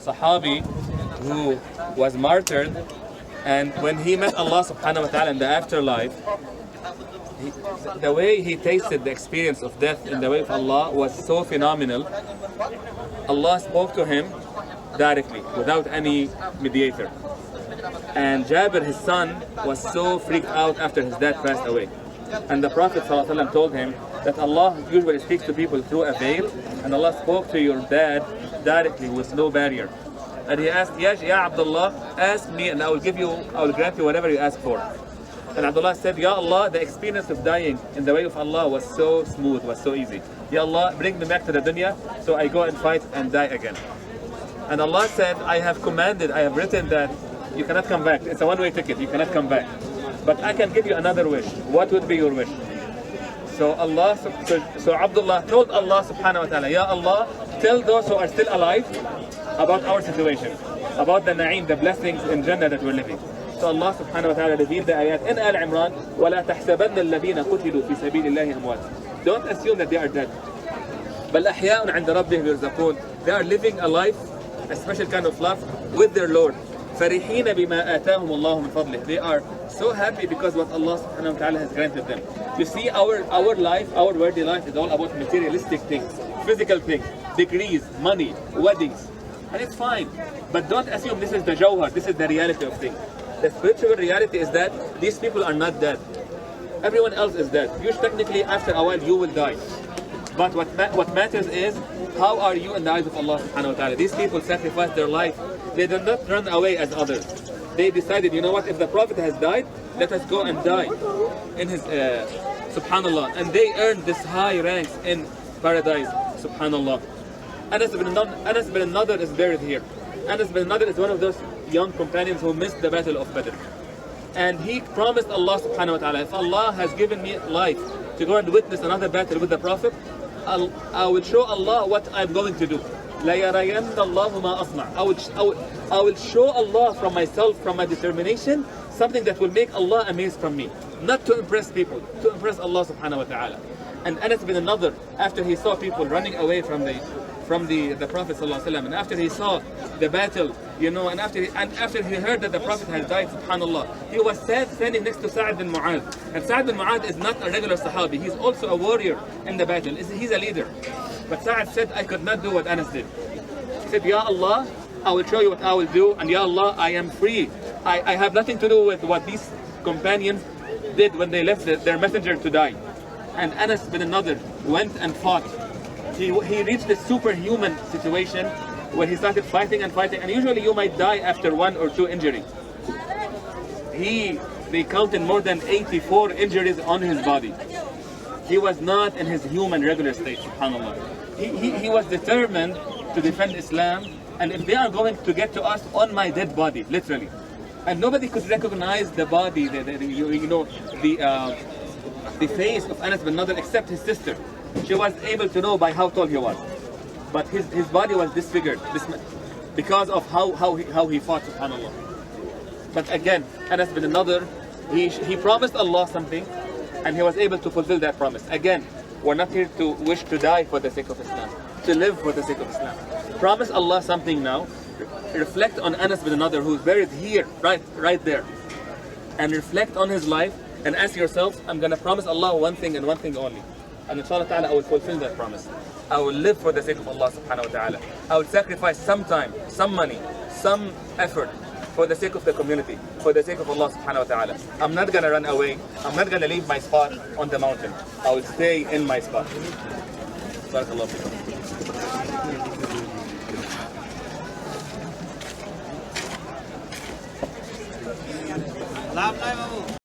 Sahabi who was martyred, and when he met Allah subhanahu wa ta'ala in the afterlife, the way he tasted the experience of death in the way of Allah was so phenomenal. Allah spoke to him directly, without any mediator. And Jabir, his son, was so freaked out after his dad passed away. And the Prophet ﷺ told him that Allah usually speaks to people through a veil, and Allah spoke to your dad directly with no barrier. And he asked, Ya Abdullah, ask me and I will grant you whatever you ask for. And Abdullah said, Ya Allah, the experience of dying in the way of Allah was so smooth, was so easy. Ya Allah, bring me back to the dunya so I go and fight and die again. And Allah said, I have written that you cannot come back. It's a one-way ticket, you cannot come back. But I can give you another wish. What would be your wish? So Abdullah told Allah subhanahu wa ta'ala, Ya Allah, tell those who are still alive about our situation, about the na'im, the blessings in Jannah that we're living. So Allah subhanahu wa ta'ala revealed the ayat in Al Imran, وَلَا تَحْسَبَنَّ الَّذِينَ قُتِلُوا فِي سَبِيلِ اللَّهِ أَمْوَاتٍ. Don't assume that they are dead. بَلْ أَحْيَاءٌ عِنْدَ رَبِّهِمْ يُرْزَقُونَ. They are living a life, a special kind of life with their Lord. فَرِحِينَ بِمَا آتَاهُمُ اللَّهُ مِنْ فَضْلِهِ. They are so happy because what Allah subhanahu wa ta'ala has granted them. You see, our life, our worldly life is all about materialistic things, physical things, degrees, money, weddings. And it's fine. But don't assume this is the jawhar, this is the reality of things. The spiritual reality is that these people are not dead. Everyone else is dead. You technically, after a while, you will die. But what matters is, how are you in the eyes of Allah subhanahu wa ta'ala? These people sacrificed their life. They did not run away as others. They decided, you know what, if the Prophet has died, let us go and die in his, subhanallah. And they earned this high ranks in paradise, subhanallah. Anas bin Nader is buried here. Anas bin Nader is one of those young companions who missed the battle of Badr. And he promised Allah subhanahu wa ta'ala, if Allah has given me life to go and witness another battle with the Prophet, I will show Allah what I'm going to do. لَيَرَيَنَّ اللَّهُ مَا أَصْنَعُ. I will show Allah from myself, from my determination, something that will make Allah amazed from me. Not to impress people, to impress Allah subhanahu wa ta'ala. And Anas bin Nader, after he saw people running away from the Prophet ﷺ, and after he saw the battle, you know, and after he heard that the Prophet had died, subhanallah, he was standing next to Sa'ad bin Mu'adh. And Sa'ad bin Mu'adh is not a regular Sahabi, he's also a warrior in the battle, he's a leader. But Sa'ad said, I could not do what Anas did. He said, Ya Allah, I will show you what I will do, and Ya Allah, I am free. I have nothing to do with what these companions did when they left their messenger to die. And Anas bin Nader went and fought. He reached this superhuman situation where he started fighting, and usually you might die after 1 or 2 injuries. They counted more than 84 injuries on his body. He was not in his human regular state, subhanAllah. He was determined to defend Islam, and if they are going to get to us on my dead body, literally. And nobody could recognize the body, the face of Anas bin Nader except his sister. She was able to know by how tall he was. But his body was disfigured because of how he fought, subhanAllah. But again, Anas bin Nader, he promised Allah something, and he was able to fulfill that promise. Again, we're not here to wish to die for the sake of Islam, to live for the sake of Islam. Promise Allah something now. Reflect on Anas bin Nader, who's buried here, right there. And reflect on his life and ask yourself, I'm going to promise Allah one thing and one thing only. And inshallah ta'ala, I will fulfill that promise. I will live for the sake of Allah subhanahu wa ta'ala. I will sacrifice some time, some money, some effort for the sake of the community, for the sake of Allah subhanahu wa ta'ala. I'm not going to run away. I'm not going to leave my spot on the mountain. I will stay in my spot. Barakallahu feekum. Lap